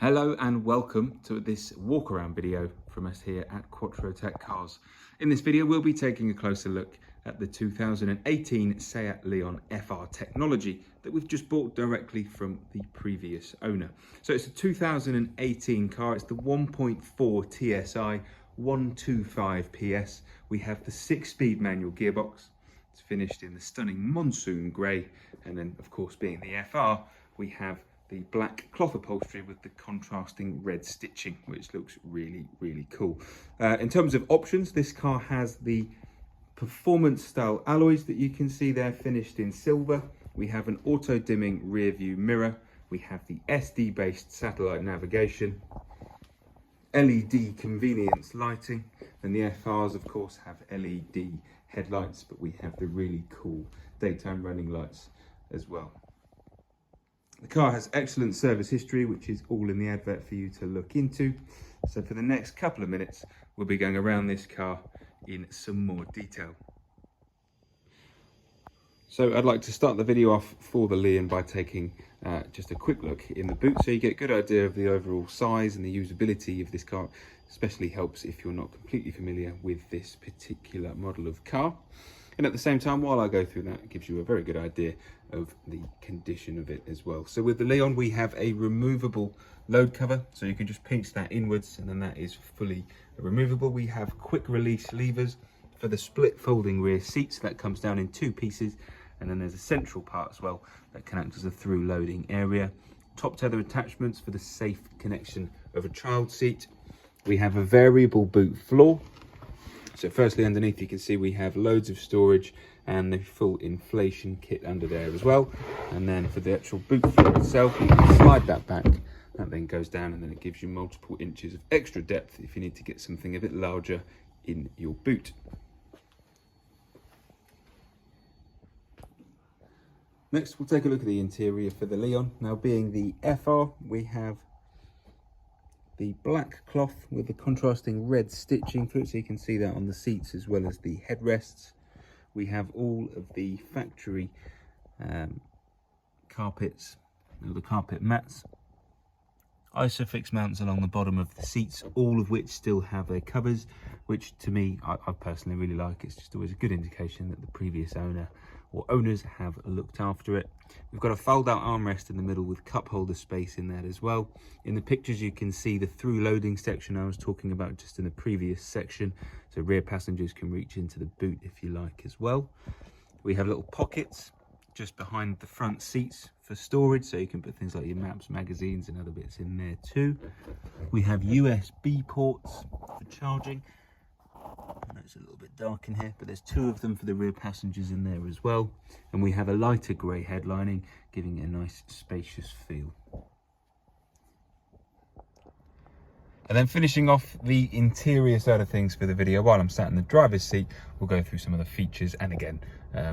Hello and welcome to this walk around video from us here at Quattro Tech Cars. In this video we'll be taking a closer look at the 2018 Seat Leon FR technology that we've just bought directly from the previous owner. So it's a 2018 car, it's the 1.4 TSI 125 PS. We have the 6-speed manual gearbox. It's finished in the stunning monsoon grey, and then of course being the FR we have the black cloth upholstery with the contrasting red stitching, which looks really cool. In terms of options, this car has the performance style alloys that you can see there finished in silver. We have an auto dimming rear view mirror. We have the SD based satellite navigation, LED convenience lighting, and the FRs of course have LED headlights, but we have the really cool daytime running lights as well. The car has excellent service history, which is all in the advert for you to look into. So for the next couple of minutes, we'll be going around this car in some more detail. So I'd like to start the video off for the Leon by taking just a quick look in the boot, so you get a good idea of the overall size and the usability of this car. Especially helps if you're not completely familiar with this particular model of car. And at the same time, while I go through that, it gives you a very good idea of the condition of it as well. So with the Leon, we have a removable load cover, so you can just pinch that inwards and then that is fully removable. We have quick release levers for the split folding rear seats that comes down in 2 pieces, and then there's a central part as well that can act as a through loading area. Top tether attachments for the safe connection of a child seat. We have a variable boot floor. So firstly, underneath you can see we have loads of storage and the full inflation kit under there as well. And then for the actual boot floor itself, you can slide that back. That then goes down and then it gives you multiple inches of extra depth if you need to get something a bit larger in your boot. Next, we'll take a look at the interior for the Leon. Now being the FR, we have the black cloth with the contrasting red stitching through it, so you can see that on the seats as well as the headrests. We have all of the factory carpets, the carpet mats, isofix mounts along the bottom of the seats, all of which still have their covers, which to me, I personally really like. It's just always a good indication that the previous owner or owners have looked after it. We've got a fold-out armrest in the middle with cup holder space in that as well. In the pictures you can see the through loading section I was talking about just in the previous section, so rear passengers can reach into the boot if you like as well. We have little pockets just behind the front seats for storage, so you can put things like your maps, magazines and other bits in there too. We have USB ports for charging. I know it's a little bit dark in here, but there's 2 of them for the rear passengers in there as well. And we have a lighter grey headlining, giving it a nice spacious feel. And then finishing off the interior side of things for the video, while I'm sat in the driver's seat, we'll go through some of the features. And again,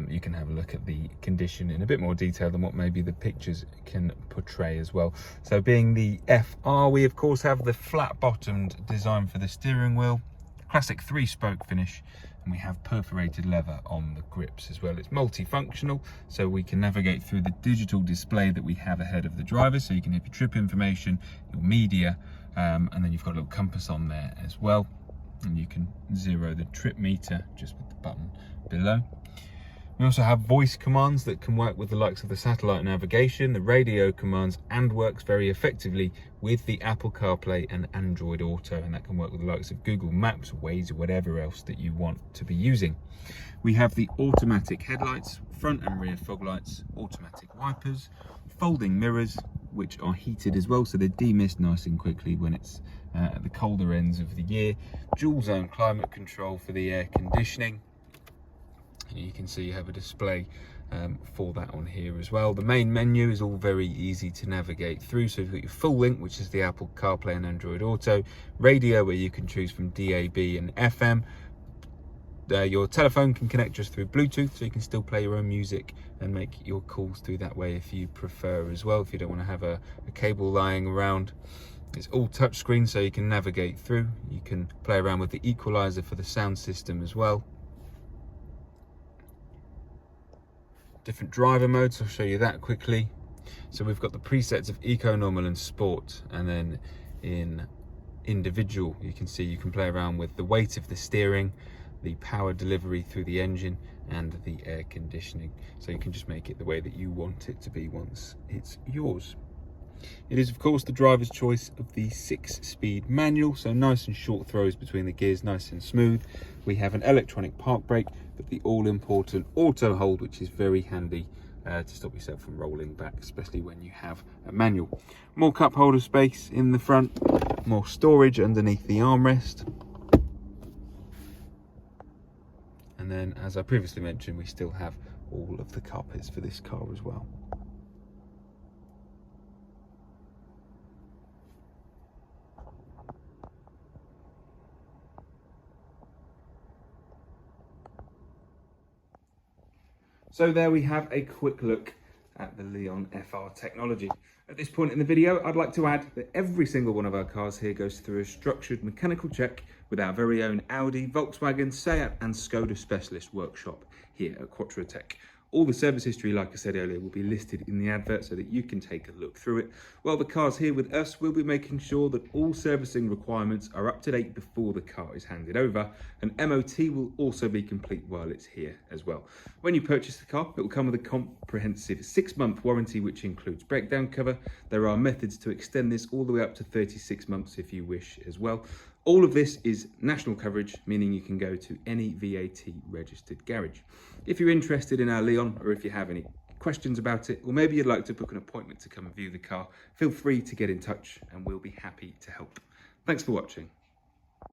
you can have a look at the condition in a bit more detail than what maybe the pictures can portray as well. So being the FR, we of course have the flat-bottomed design for the steering wheel. Classic 3-spoke finish, and we have perforated leather on the grips as well. It's multifunctional, so we can navigate through the digital display that we have ahead of the driver, so you can have your trip information, your media, and then you've got a little compass on there as well, and you can zero the trip meter just with the button below. We also have voice commands that can work with the likes of the satellite navigation, the radio commands, and works very effectively with the Apple CarPlay and Android Auto, and that can work with the likes of Google Maps, Waze, or whatever else that you want to be using. We have the automatic headlights, front and rear fog lights, automatic wipers, folding mirrors, which are heated as well, so they demist nice and quickly when it's at the colder ends of the year, dual zone climate control for the air conditioning. And you can see you have a display for that on here as well. The main menu is all very easy to navigate through. So you've got your full link, which is the Apple CarPlay and Android Auto, radio where you can choose from DAB and FM. Your telephone can connect just through Bluetooth, so you can still play your own music and make your calls through that way if you prefer as well, if you don't want to have a cable lying around. It's all touchscreen, so you can navigate through. You can play around with the equalizer for the sound system as well. Different driver modes, I'll show you that quickly. So we've got the presets of Eco, Normal and Sport, and then in Individual you can see you can play around with the weight of the steering, the power delivery through the engine and the air conditioning, so you can just make it the way that you want it to be once it's yours. It is of course the driver's choice of the 6-speed manual, so nice and short throws between the gears, nice and smooth. We have an electronic park brake, but the all important auto hold, which is very handy to stop yourself from rolling back, especially when you have a manual. More cup holder space in the front, more storage underneath the armrest. And then, as I previously mentioned, we still have all of the carpets for this car as well. So there we have a quick look at the Leon FR technology. At this point in the video, I'd like to add that every single one of our cars here goes through a structured mechanical check with our very own Audi, Volkswagen, Seat and Skoda specialist workshop here at Quattrotech. All the service history, like I said earlier, will be listed in the advert so that you can take a look through it. While the car's here with us, we'll be making sure that all servicing requirements are up to date before the car is handed over, and MOT will also be complete while it's here as well. When you purchase the car, it will come with a comprehensive 6-month warranty, which includes breakdown cover. There are methods to extend this all the way up to 36 months if you wish as well. All of this is national coverage, meaning you can go to any VAT registered garage. If you're interested in our Leon, or if you have any questions about it, or maybe you'd like to book an appointment to come and view the car, feel free to get in touch and we'll be happy to help. Thanks for watching.